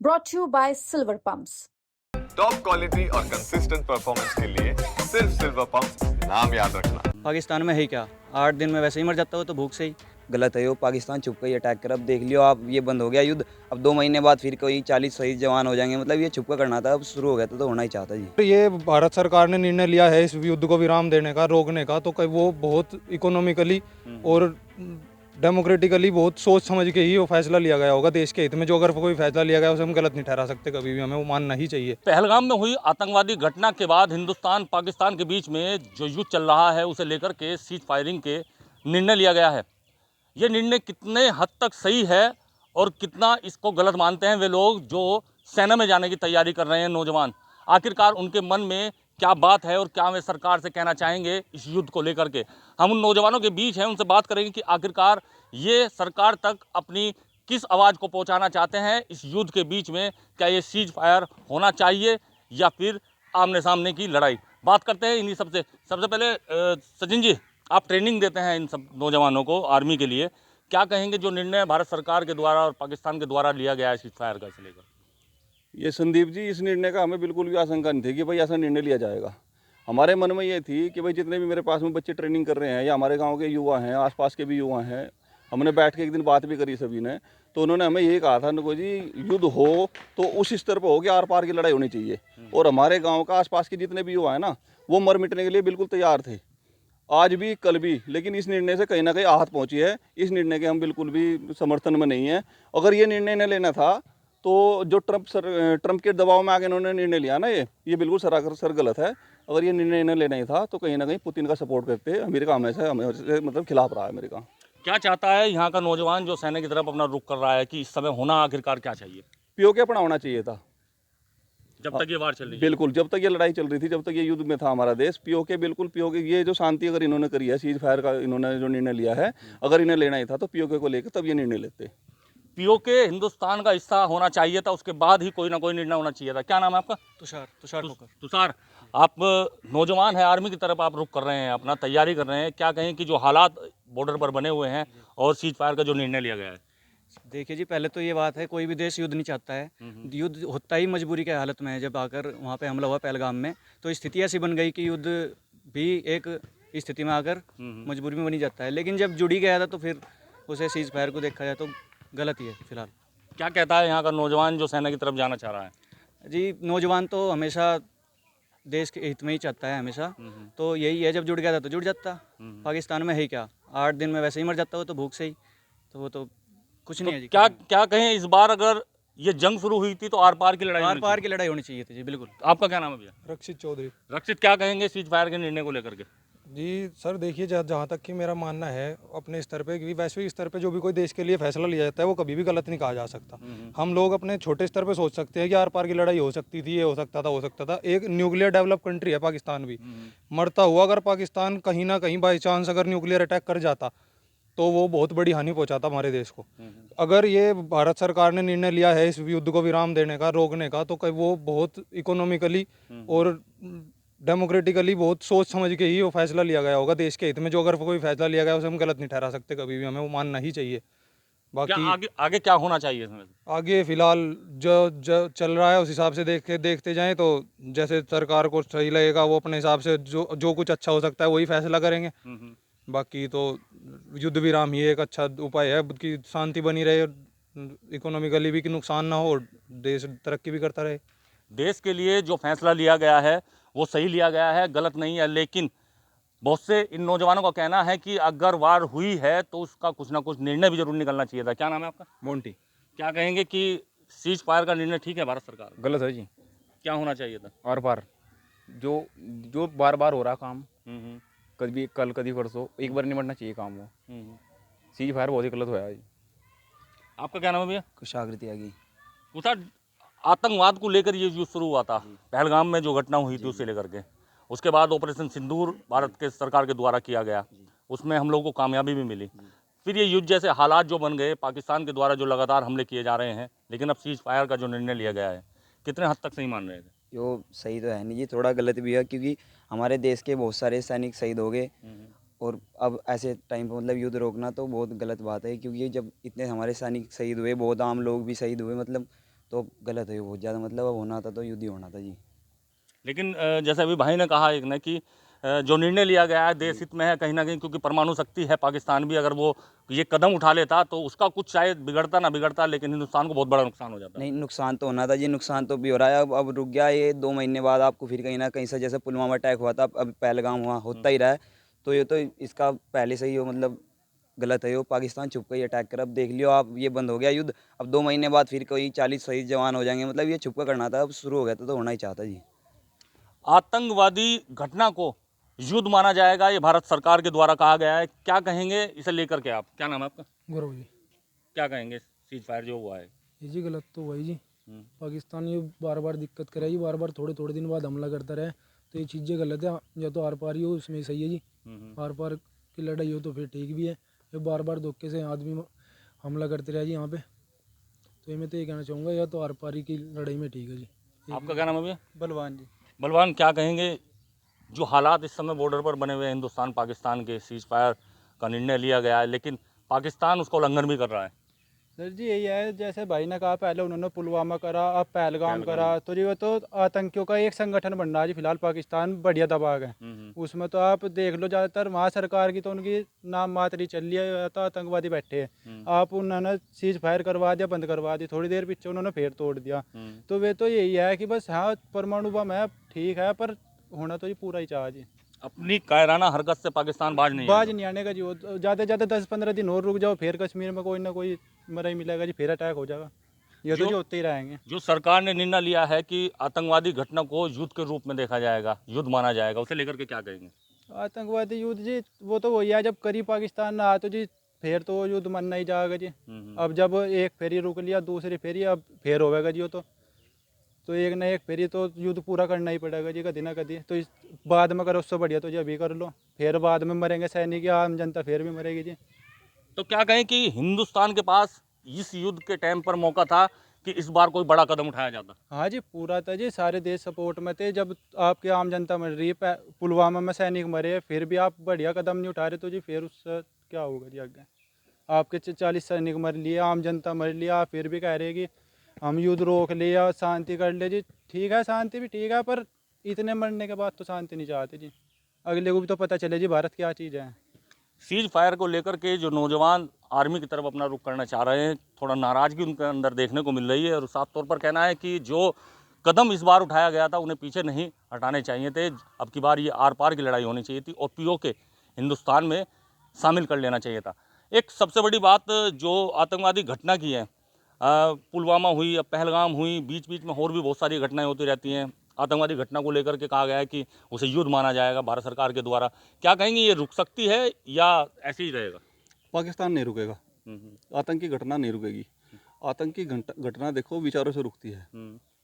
brought to you by Silver Pumps. Top quality और consistent performance के लिए सिर्फ सिल्वर पंप नाम याद रखना। पाकिस्तान में है क्या, 8 दिन में वैसे ही मर जाता हो तो भूख से ही। गलत है, वो पाकिस्तान चुप कर ही अटैक कर। अब देख लियो आप, ये बंद हो गया युद्ध। अब 2 महीने बाद फिर कोई 40 शहीद जवान हो जाएंगे। मतलब ये चुप कर करना था, अब शुरू हो गया तो होना ही चाहता जी। ये भारत सरकार ने निर्णय लिया है इस युद्ध को विराम देने का, रोकने का, तो वो बहुत इकोनॉमिकली और डेमोक्रेटिकली बहुत सोच समझ के ही वो फैसला लिया गया होगा देश के हित में। जो अगर कोई फैसला लिया गया उसे हम गलत नहीं ठहरा सकते कभी भी, हमें वो मानना ही चाहिए। पहलगाम में हुई आतंकवादी घटना के बाद हिंदुस्तान पाकिस्तान के बीच में जो युद्ध चल रहा है उसे लेकर के सीज फायरिंग के निर्णय लिया गया है। ये निर्णय कितने हद तक सही है और कितना इसको गलत मानते हैं वे लोग जो सेना में जाने की तैयारी कर रहे हैं नौजवान। आखिरकार उनके मन में क्या बात है और क्या वे सरकार से कहना चाहेंगे इस युद्ध को लेकर के। हम उन नौजवानों के बीच हैं, उनसे बात करेंगे कि आखिरकार ये सरकार तक अपनी किस आवाज़ को पहुंचाना चाहते हैं इस युद्ध के बीच में। क्या ये सीज फायर होना चाहिए या फिर आमने सामने की लड़ाई। बात करते हैं इन्हीं सबसे पहले सचिन जी, आप ट्रेनिंग देते हैं इन सब नौजवानों को आर्मी के लिए, क्या कहेंगे जो निर्णय भारत सरकार के द्वारा और पाकिस्तान के द्वारा लिया गया है सीज फायर का इसे लेकर। ये संदीप जी, इस निर्णय का हमें बिल्कुल भी आशंका नहीं थी कि भाई ऐसा निर्णय लिया जाएगा। हमारे मन में ये थी कि भाई जितने भी मेरे पास में बच्चे ट्रेनिंग कर रहे हैं या हमारे गांव के युवा हैं, आसपास के भी युवा हैं, हमने बैठ के एक दिन बात भी करी सभी ने, तो उन्होंने हमें ये कहा था नको जी, युद्ध हो तो उस स्तर पर हो कि आर पार की लड़ाई होनी चाहिए। और हमारे गाँव का आसपास के जितने भी युवा हैं ना, वो मर मिटने के लिए बिल्कुल तैयार थे, आज भी कल भी। लेकिन इस निर्णय से कहीं ना कहीं आहत पहुंची है। इस निर्णय के हम बिल्कुल भी समर्थन में नहीं है। अगर ये निर्णय न लेना था तो जो ट्रंप के दबाव में आके इन्होंने निर्णय लिया ना, ये बिल्कुल सरासर गलत है। अगर ये निर्णय न लेना ही था तो कहीं ना कहीं पुतिन का सपोर्ट करते। अमेरिका हमेशा मतलब खिलाफ रहा है अमेरिका। क्या चाहता है यहाँ का नौजवान जो सेना की तरफ अपना रुख कर रहा है कि इस समय होना आखिरकार क्या चाहिए। पीओके अपना होना चाहिए था जब तक ये वार चल रही है। बिल्कुल, जब तक ये लड़ाई चल रही थी, जब तक ये युद्ध में था हमारा देश, पीओके बिल्कुल पीओके। ये जो शांति अगर इन्होंने करी है, सीज फायर का इन्होंने जो निर्णय लिया है, अगर इन्हें लेना ही था तो पीओके को लेकर तब ये निर्णय लेते। पीओके हिंदुस्तान का हिस्सा होना चाहिए था, उसके बाद ही कोई ना कोई निर्णय होना चाहिए था। क्या नाम है आपका। तुषार, आप नौजवान हैं, आर्मी की तरफ आप रुख कर रहे हैं, अपना तैयारी कर रहे हैं, क्या कहें कि जो हालात बॉर्डर पर बने हुए हैं और सीज फायर का जो निर्णय लिया गया है। देखिए जी, पहले तो ये बात है, कोई भी देश युद्ध नहीं चाहता है। युद्ध होता ही मजबूरी के हालत में है। जब आकर वहाँ पे हमला हुआ पहलगाम में, तो स्थिति ऐसी बन गई कि युद्ध भी एक स्थिति में आकर मजबूरी में बनी जाता है। लेकिन जब जुड़ी गया था तो फिर उसे सीज फायर को देखा जाए तो गलत ही है फिलहाल। क्या कहता है यहाँ का नौजवान जो सेना की तरफ जाना चाह रहा है। जी, नौजवान तो हमेशा देश के हित में ही चाहता है हमेशा। तो यही है, जब जुड़ गया था तो जुड़ जाता। पाकिस्तान में है क्या, 8 दिन में वैसे ही मर जाता हो तो भूख से ही। तो वो तो कुछ नहीं है जी। क्या कहें, इस बार अगर ये जंग शुरू हुई थी तो आर पार की लड़ाई होनी चाहिए थी जी। बिल्कुल। आपका क्या नाम है भैया। रक्षित चौधरी। रक्षित, क्या कहेंगे सीज फायर के निर्णय को लेकर के। जी सर, देखिए जहाँ तक कि मेरा मानना है अपने स्तर पे कि वैश्विक स्तर पे जो भी कोई देश के लिए फैसला लिया जाता है वो कभी भी गलत नहीं कहा जा सकता। हम लोग अपने छोटे स्तर पे सोच सकते हैं कि आर पार की लड़ाई हो सकती थी, ये हो सकता था। एक न्यूक्लियर डेवलप कंट्री है पाकिस्तान भी। मरता हुआ अगर पाकिस्तान कहीं ना कहीं बाई चांस अगर न्यूक्लियर अटैक कर जाता तो वो बहुत बड़ी हानि पहुंचाता हमारे देश को। अगर ये भारत सरकार ने निर्णय लिया है इस युद्ध को विराम देने का, रोकने का, तो वो बहुत इकोनॉमिकली और डेमोक्रेटिकली बहुत सोच समझ के ही वो फैसला लिया गया होगा देश के हित में। जो अगर कोई फैसला लिया गया उसे हम गलत नहीं ठहरा सकते कभी भी, हमें वो मानना ही चाहिए। बाकी आगे क्या होना चाहिए इसमें। आगे फिलहाल जो चल रहा है उस हिसाब से देखते जाएं, तो जैसे सरकार को सही लगेगा वो अपने हिसाब से जो कुछ अच्छा हो सकता है वही फैसला करेंगे। बाकी तो युद्ध विराम ही एक अच्छा उपाय है कि शांति बनी रहे, इकोनॉमिकली भी कि नुकसान ना हो और देश तरक्की भी करता रहे। देश के लिए जो फैसला लिया गया है वो सही लिया गया है, गलत नहीं है। लेकिन बहुत से इन नौजवानों का कहना है कि अगर वार हुई है तो उसका कुछ ना कुछ निर्णय भी जरूर निकलना चाहिए था। क्या नाम है आपका। मोंटी। क्या कहेंगे कि सीज फायर का निर्णय ठीक है भारत सरकार। गलत है जी। क्या होना चाहिए था। आर पार जो बार बार हो रहा काम, कभी कल कभी परसों, एक बार निपटना चाहिए काम वो। सीज फायर बहुत ही गलत हुआ जी। आपका क्या नाम है भैया। कुशाकृति आ गई। कुछ आतंकवाद को लेकर ये जो शुरू हुआ था पहलगाम में जो घटना हुई थी उससे लेकर के, उसके बाद ऑपरेशन सिंदूर भारत के सरकार के द्वारा किया गया, उसमें हम लोगों को कामयाबी भी मिली। फिर ये युद्ध जैसे हालात जो बन गए, पाकिस्तान के द्वारा जो लगातार हमले किए जा रहे हैं, लेकिन अब सीज फायर का जो निर्णय लिया गया है कितने हद तक सही मान रहे थे। यो सही तो है नहीं जी, थोड़ा गलत भी है क्योंकि हमारे देश के बहुत सारे सैनिक शहीद हो गए। और अब ऐसे टाइम पर मतलब युद्ध रोकना तो बहुत गलत बात है, क्योंकि जब इतने हमारे सैनिक शहीद हुए, बहुत आम लोग भी शहीद हुए मतलब, तो गलत है बहुत ज़्यादा, मतलब अब होना था तो युद्ध ही होना था जी। लेकिन जैसे अभी भाई ने कहा एक ने कि जो निर्णय लिया गया है देश हित में है कहीं ना कहीं, क्योंकि परमाणु शक्ति है पाकिस्तान भी, अगर वो ये कदम उठा लेता तो उसका कुछ शायद बिगड़ता ना बिगड़ता, लेकिन हिंदुस्तान को बहुत बड़ा नुकसान हो जाता। नहीं, नुकसान तो होना था जी, नुकसान तो भी हो रहा है। अब रुक गया ये 2 महीने बाद आपको फिर कहीं ना कहीं से, जैसे पुलवामा अटैक हुआ था, अब पहलगाम हुआ, होता ही रहा है। तो ये तो इसका पहले से ही हो, मतलब गलत है। वो पाकिस्तान छुप कर ही अटैक कर, अब देख लियो आप, ये बंद हो गया युद्ध। अब 2 महीने बाद फिर कोई 40 शहीद जवान हो जाएंगे, मतलब ये छुप कर करना था, अब शुरू हो गया था तो होना ही चाहता जी। आतंकवादी घटना को युद्ध माना जाएगा, ये भारत सरकार के द्वारा कहा गया है। क्या कहेंगे इसे लेकर के आप? क्या नाम है आपका? गौरव जी। क्या कहेंगे सीज फायर जो हुआ है? ये जी गलत तो वही जी, पाकिस्तान ये बार बार दिक्कत करे जी, बार बार थोड़े थोड़े दिन बाद हमला करता रहे, तो ये चीज़ें गलत है। या तो आर पार ही हो उसमें सही है जी, आर पार की लड़ाई हो तो फिर ठीक भी है। ये बार बार धोखे से आदमी हमला करते रहे जी यहाँ पे, तो ये मैं तो ये कहना चाहूँगा, या तो आर पार की लड़ाई में ठीक है जी। आपका क्या नाम है भैया? बलवान जी। बलवान, क्या कहेंगे जो हालात इस समय बॉर्डर पर बने हुए हैं हिंदुस्तान पाकिस्तान के, सीज फायर का निर्णय लिया गया है लेकिन पाकिस्तान उसका उल्लंघन भी कर रहा है? सर जी यही है, जैसे भाई ने कहा पहले उन्होंने पुलवामा करा, अब पहलगाम करा, तो जी वो तो आतंकियों का एक संगठन बन रहा है जी फिलहाल पाकिस्तान, बढ़िया दबाव है उसमें। तो आप देख लो ज़्यादातर वहाँ सरकार की तो उनकी नाम मात्र ही चल रही है, या तो आतंकवादी बैठे हैं। आप उन्होंने सीज फायर करवा दिया, बंद करवा दी, थोड़ी देर पीछे उन्होंने फिर तोड़ दिया। तो वे तो यही है कि बस हाँ परमाणु बम है ठीक है, पर होना तो ये पूरा ही चाहिए जी। अपनी कायराना हरकत से पाकिस्तान बाज नहीं आने का जी, वो ज़्यादा से ज़्यादा 10-15 दिन और रुक जाओ, फिर कश्मीर में कोई ना कोई मरा ही मिलेगा जी, फिर अटैक हो जाएगा। ये तो जो होते ही रहेंगे। जो सरकार ने निर्णय लिया है कि आतंकवादी घटना को युद्ध के रूप में देखा जाएगा, युद्ध माना जाएगा, उसे लेकर के क्या कहेंगे? आतंकवादी युद्ध जी वो तो वही है, जब करीब पाकिस्तान ना आ तो जी फिर तो वो युद्ध मानना ही जाएगा जी। अब जब एक फेरी रुक लिया, दूसरी फेरी अब फिर होगा जी, वो तो एक ना एक फेरी तो युद्ध पूरा करना ही पड़ेगा जी, कभी ना कभी। तो इस बाद में करो उससे बढ़िया तो जी अभी कर लो, फिर बाद में मरेंगे सैनिक या आम जनता फिर भी मरेगी जी। तो क्या कहें कि हिंदुस्तान के पास इस युद्ध के टाइम पर मौका था कि इस बार कोई बड़ा कदम उठाया जाता? हाँ जी पूरा था जी, सारे देश सपोर्ट में थे। जब आपकी आम जनता मर रही है, पुलवामा में सैनिक मरे, फिर भी आप बढ़िया कदम नहीं उठा रहे, तो जी फिर उससे क्या होगा जी आगे? आपके 40 सैनिक मर लिए, आम जनता मर लिया, आप फिर भी कह रहे कि हम युद्ध रोक लिया, शांति कर ले जी। ठीक है शांति भी ठीक है, पर इतने मरने के बाद तो शांति नहीं चाहते जी, अगले को भी तो पता चले जी भारत क्या चीज़ है। सीज फायर को लेकर के जो नौजवान आर्मी की तरफ अपना रुख करना चाह रहे हैं, थोड़ा नाराजगी उनके अंदर देखने को मिल रही है, और साफ तौर पर कहना है कि जो कदम इस बार उठाया गया था उन्हें पीछे नहीं हटाने चाहिए थे। अब की बार ये आर पार की लड़ाई होनी चाहिए थी और पीओके हिंदुस्तान में शामिल कर लेना चाहिए था। एक सबसे बड़ी बात जो आतंकवादी घटना की है, पुलवामा हुई, अब पहलगाम हुई, बीच बीच में और भी बहुत सारी घटनाएं होती रहती हैं। आतंकवादी घटना को लेकर के कहा गया है कि उसे युद्ध माना जाएगा भारत सरकार के द्वारा। क्या कहेंगे, ये रुक सकती है या ऐसे ही रहेगा? पाकिस्तान नहीं रुकेगा, आतंकी घटना नहीं रुकेगी। आतंकी घटना देखो विचारों से रुकती है,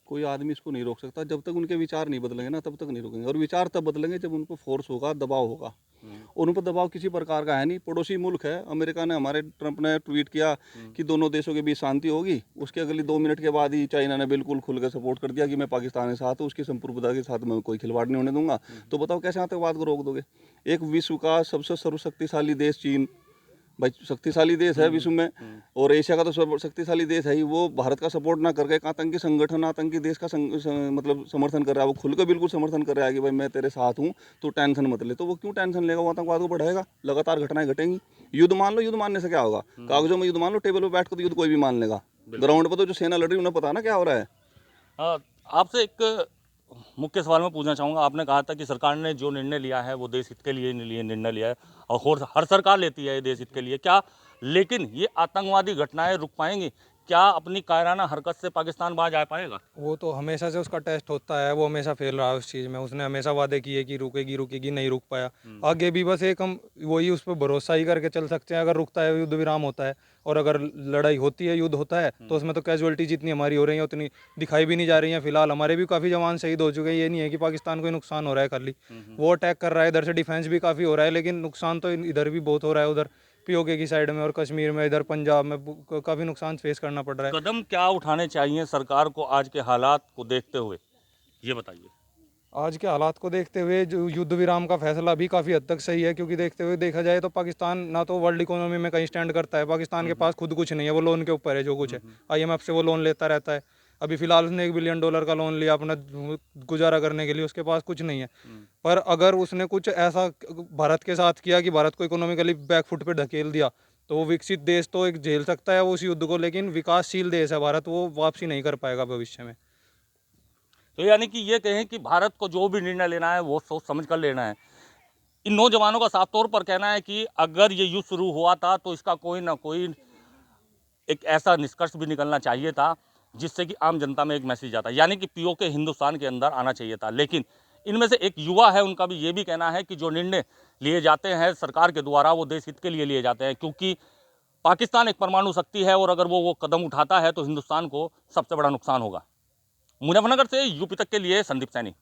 कोई आदमी इसको नहीं रोक सकता। जब तक उनके विचार नहीं बदलेंगे ना तब तक नहीं रुकेंगे, और विचार तब बदलेंगे जब उन पर फोर्स होगा, दबाव होगा। और उन पर दबाव किसी प्रकार का है नहीं, पड़ोसी मुल्क है। अमेरिका ने, हमारे ट्रंप ने ट्वीट किया कि दोनों देशों के बीच शांति होगी, उसके अगली 2 मिनट के बाद ही चाइना ने बिल्कुल खुल के सपोर्ट कर दिया कि मैं पाकिस्तान के साथ हूँ, उसकी संप्रभुता के साथ मैं कोई खिलवाड़ नहीं होने दूंगा। तो बताओ कैसे आतंकवाद को रोक दोगे? एक विश्व का सबसे सर्वशक्तिशाली देश चीन, भाई शक्तिशाली देश है विश्व में, और एशिया का तो शक्तिशाली देश है ही, वो भारत का सपोर्ट ना करके एक आतंकी संगठन, आतंकी देश का मतलब समर्थन कर रहा है। वो खुल कर बिल्कुल समर्थन कर रहा है कि भाई मैं तेरे साथ हूँ, तो टेंशन मत ले। तो वो क्यों टेंशन लेगा? वो आतंकवाद को बढ़ाएगा, लगातार घटनाएं घटेंगी। युद्ध मान लो, युद्ध मानने से क्या होगा? कागजों में युद्ध मान लो, टेबल पर बैठ कर तो युद्ध कोई भी मान लेगा। ग्राउंड पर तो जो सेना लड़ रही है उन्हें पता ना क्या हो रहा है। आपसे एक मुख्य सवाल मैं पूछना चाहूँगा। आपने कहा था कि सरकार ने जो निर्णय लिया है वो देश हित के लिए निर्णय लिया है, और हर सरकार लेती है ये देश हित के लिए। क्या लेकिन ये आतंकवादी घटनाएं रुक पाएंगी? क्या अपनी कायराना हरकत से पाकिस्तान बाज आ पाएगा? वो तो हमेशा से उसका टेस्ट होता है, वो हमेशा फेल रहा है उस चीज़ में। उसने हमेशा वादे किए कि रुकेगी रुकेगी, नहीं रुक पाया। आगे भी बस एक हम वही उस पर भरोसा ही करके चल सकते हैं। अगर रुकता है युद्ध विराम होता है, और अगर लड़ाई होती है, युद्ध होता है, तो उसमें तो कैजुअलिटी जितनी हमारी हो रही है उतनी दिखाई भी नहीं जा रही है। फिलहाल हमारे भी काफ़ी जवान शहीद हो चुके हैं। ये नहीं है कि पाकिस्तान को ही नुकसान हो रहा है खाली, वो अटैक कर रहा है, इधर से डिफेंस भी काफ़ी हो रहा है, लेकिन नुकसान तो इधर भी बहुत हो रहा है, उधर पीओके की साइड में और कश्मीर में, इधर पंजाब में काफ़ी नुकसान फेस करना पड़ रहा है। कदम क्या उठाने चाहिए सरकार को आज के हालात को देखते हुए, ये बताइए। आज के हालात को देखते हुए जो युद्ध विराम का फैसला भी काफ़ी हद तक सही है, क्योंकि देखते हुए देखा जाए तो पाकिस्तान ना तो वर्ल्ड इकोनॉमी में कहीं स्टैंड करता है। पाकिस्तान के पास खुद कुछ नहीं है, वो लोन के ऊपर है जो कुछ है। IMF से वो लोन लेता रहता है, अभी फिलहाल उसने $1 बिलियन का लोन लिया अपना गुजारा करने के लिए, उसके पास कुछ नहीं है। पर अगर उसने कुछ ऐसा भारत के साथ किया कि भारत को इकोनॉमिकली बैकफुट पे ढकेल दिया, तो वो विकसित देश तो एक झेल सकता है वो उस युद्ध को, लेकिन विकासशील देश है भारत, वो वापसी नहीं कर पाएगा भविष्य में। तो यानी कि ये कहें कि भारत को जो भी निर्णय लेना है वो सोच समझ कर लेना है। इन नौजवानों का साफ तौर पर कहना है कि अगर ये युद्ध शुरू हुआ था तो इसका कोई ना कोई एक ऐसा निष्कर्ष भी निकलना चाहिए था जिससे कि आम जनता में एक मैसेज आता है, यानी कि पीओके हिंदुस्तान के अंदर आना चाहिए था। लेकिन इनमें से एक युवा है, उनका भी ये भी कहना है कि जो निर्णय लिए जाते हैं सरकार के द्वारा वो देश हित के लिए लिए जाते हैं, क्योंकि पाकिस्तान एक परमाणु शक्ति है और अगर वो कदम उठाता है तो हिंदुस्तान को सबसे बड़ा नुकसान होगा। मुजफ्फरनगर से यूपी तक के लिए संदीप सैनी।